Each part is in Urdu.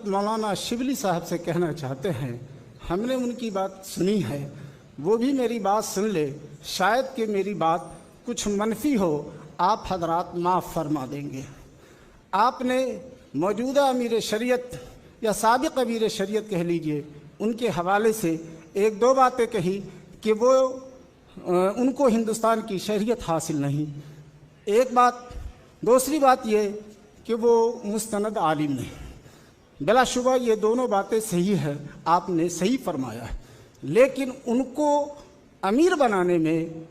مولانا شبلی صاحب سے کہنا چاہتے ہیں، ہم نے ان کی بات سنی ہے، وہ بھی میری بات سن لے، شاید کہ میری بات کچھ منفی ہو، آپ حضرات معاف فرما دیں گے۔ آپ نے موجودہ امیر شریعت یا سابق امیر شریعت کہہ لیجئے، ان کے حوالے سے ایک دو باتیں کہی کہ وہ ان کو ہندوستان کی شہریت حاصل نہیں، ایک بات۔ دوسری بات یہ کہ وہ مستند عالم نہیں۔ بلا شبہ یہ دونوں باتیں صحیح ہے، آپ نے صحیح فرمایا ہے، لیکن ان کو امیر بنانے میں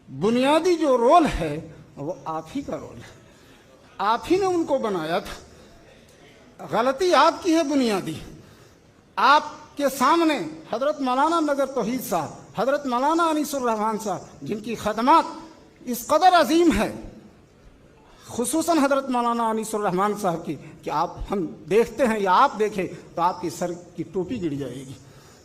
بنیادی جو رول ہے وہ آپ ہی کا رول ہے، آپ ہی نے ان کو بنایا تھا۔ غلطی آپ کی ہے بنیادی۔ آپ کے سامنے حضرت مولانا نظر توحید صاحب، حضرت مولانا انیس الرحمان صاحب، جن کی خدمات اس قدر عظیم ہے، خصوصاً حضرت مولانا انیس الرحمان صاحب کی، کہ ہم دیکھتے ہیں یا آپ دیکھیں تو آپ کی سر کی ٹوپی گر جائے گی،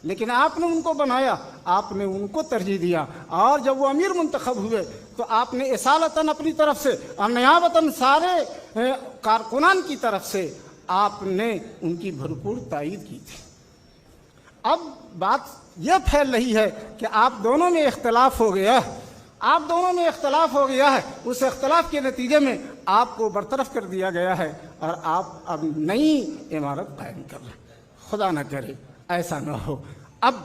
لیکن آپ نے ان کو بنایا، آپ نے ان کو ترجیح دیا، اور جب وہ امیر منتخب ہوئے تو آپ نے اصالتاً اپنی طرف سے اور نیابتاً سارے کارکنان کی طرف سے آپ نے ان کی بھرپور تائید کی تھی۔ اب بات یہ پھیل رہی ہے کہ آپ دونوں میں اختلاف ہو گیا ہے، آپ دونوں میں اختلاف ہو گیا ہے، اس اختلاف کے نتیجے میں آپ کو برطرف کر دیا گیا ہے اور آپ اب نئی عمارت قائم کر رہے ہیں۔ خدا نہ کرے ایسا نہ ہو۔ اب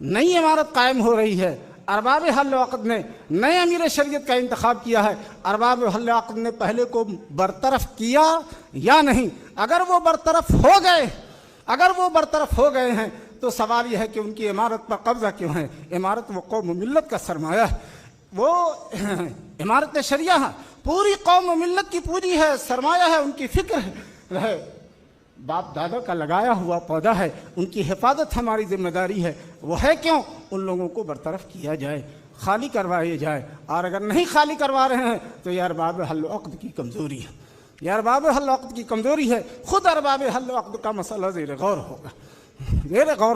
نئی عمارت قائم ہو رہی ہے، ارباب حل و عقد نے نئے امیر شریعت کا انتخاب کیا ہے، ارباب حل و عقد نے پہلے کو برطرف کیا یا نہیں؟ اگر وہ برطرف ہو گئے ہیں تو سوال یہ ہے کہ ان کی عمارت پر قبضہ کیوں ہے؟ عمارت وہ قوم و ملت کا سرمایہ ہے، وہ عمارت شریعہ ہے، پوری قوم و ملت کی پوری ہے، سرمایہ ہے، ان کی فکر ہے، باپ دادا کا لگایا ہوا پودا ہے، ان کی حفاظت ہماری ذمہ داری ہے۔ وہ ہے کیوں؟ ان لوگوں کو برطرف کیا جائے، خالی کروائے جائے، اور اگر نہیں خالی کروا رہے ہیں تو یہ ارباب حل و عقد کی کمزوری ہے، یہ ارباب حل و عقد کی کمزوری ہے۔ خود ارباب حل و عقد کا مسئلہ زیر غور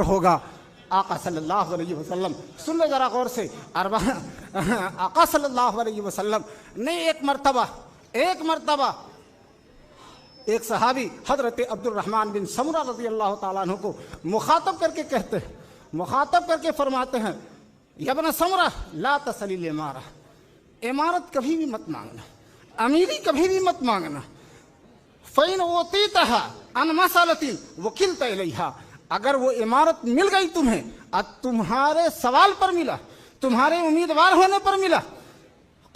ہوگا۔ آقا صلی اللہ علیہ وسلم، سن لے ذرا غور سے، آقا صلی اللہ علیہ وسلم نے ایک مرتبہ ایک صحابی حضرت عبد الرحمن بن سمرہ رضی اللہ تعالیٰ عنہ کو مخاطب کر کے فرماتے ہیں، یا ابن سمرہ لا تسلی الامارہ، عمارت کبھی بھی مت مانگنا، امیری کبھی بھی مت مانگنا، فَإِنْ أُوتِيتَهَا عَنْ مَسْأَلَةٍ وُكِلْتَ إِلَيْهَا، اگر وہ عمارت مل گئی تمہیں اور تمہارے سوال پر ملا، تمہارے امیدوار ہونے پر ملا،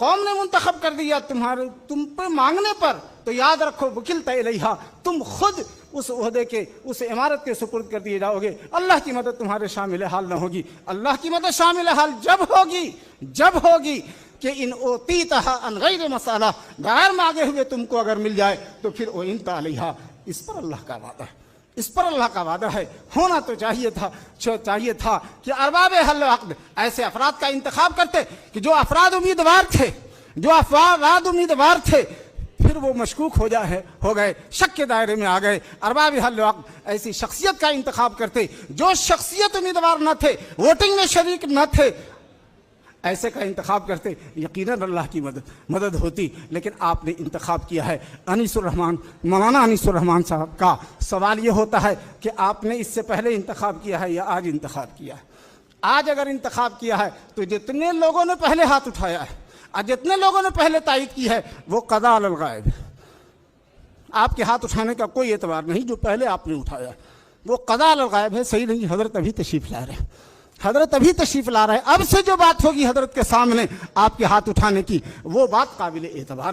قوم نے منتخب کر دیا تم پہ مانگنے پر، تو یاد رکھو وکلت الیہا، تم خود اس عہدے کے، اس عمارت کے سپرد کر دیے جاؤ گے۔ اللہ کی مدد تمہارے شامل حال نہ ہوگی، اللہ کی مدد شامل حال جب ہوگی کہ ان اوتیتہا عن غیر مسئلہ، غیر مانگے ہوئے تم کو اگر مل جائے تو پھر اعنت علیہا، اس پر اللہ کا وعدہ ہے، اس پر اللہ کا وعدہ ہے۔ ہونا تو چاہیے تھا کہ ارباب حل و عقد ایسے افراد کا انتخاب کرتے کہ جو افراد امیدوار تھے پھر وہ مشکوک ہو گئے، شک کے دائرے میں آ گئے۔ ارباب حل و عقد ایسی شخصیت کا انتخاب کرتے جو شخصیت امیدوار نہ تھے، ووٹنگ میں شریک نہ تھے، ایسے کا انتخاب کرتے، یقیناً اللہ کی مدد ہوتی۔ لیکن آپ نے انتخاب کیا ہے مولانا انیس الرحمان صاحب کا سوال یہ ہوتا ہے کہ آپ نے اس سے پہلے انتخاب کیا ہے یا آج انتخاب کیا ہے؟ آج اگر انتخاب کیا ہے تو جتنے لوگوں نے پہلے ہاتھ اٹھایا ہے اور جتنے لوگوں نے پہلے تائید کی ہے وہ قضاء علی الغائب ہے۔ آپ کے ہاتھ اٹھانے کا کوئی اعتبار نہیں، جو پہلے آپ نے اٹھایا وہ قضاء علی الغائب ہے۔ صحیح نہیں، حضرت ابھی تشریف لا رہے ہیں، اب سے جو بات ہوگی حضرت کے سامنے آپ کے ہاتھ اٹھانے کی، وہ بات قابل اعتبار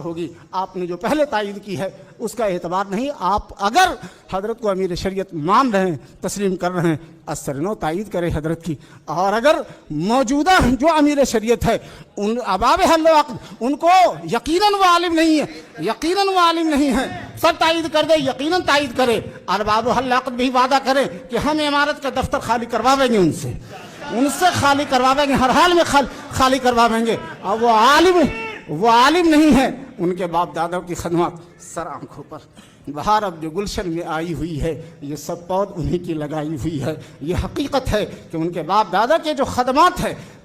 ہوگی۔ آپ نے جو پہلے تائید کی ہے اس کا اعتبار نہیں۔ آپ اگر حضرت کو امیر شریعت مان رہے ہیں، تسلیم کر رہے ہیں، اثرنو تائید کرے حضرت کی، اور اگر موجودہ جو امیر شریعت ہے ان ارباب حل و عقد ان کو یقیناً وہ عالم نہیں ہے، سب تائید کر دے، یقیناً تائید کرے، ارباب حل و عقد بھی وعدہ کرے کہ ہم عمارت کا دفتر خالی کرواویں گے، ان سے خالی کرواویں گے، ہر حال میں خالی کرواویں گے، اور وہ عالم نہیں ہے۔ ان کے باپ دادا کی خدمات سر آنکھوں پر، بہار اب جو گلشن میں آئی ہوئی ہے یہ سب پود انہی کی لگائی ہوئی ہے۔ یہ حقیقت ہے کہ ان کے باپ دادا کے جو خدمات ہے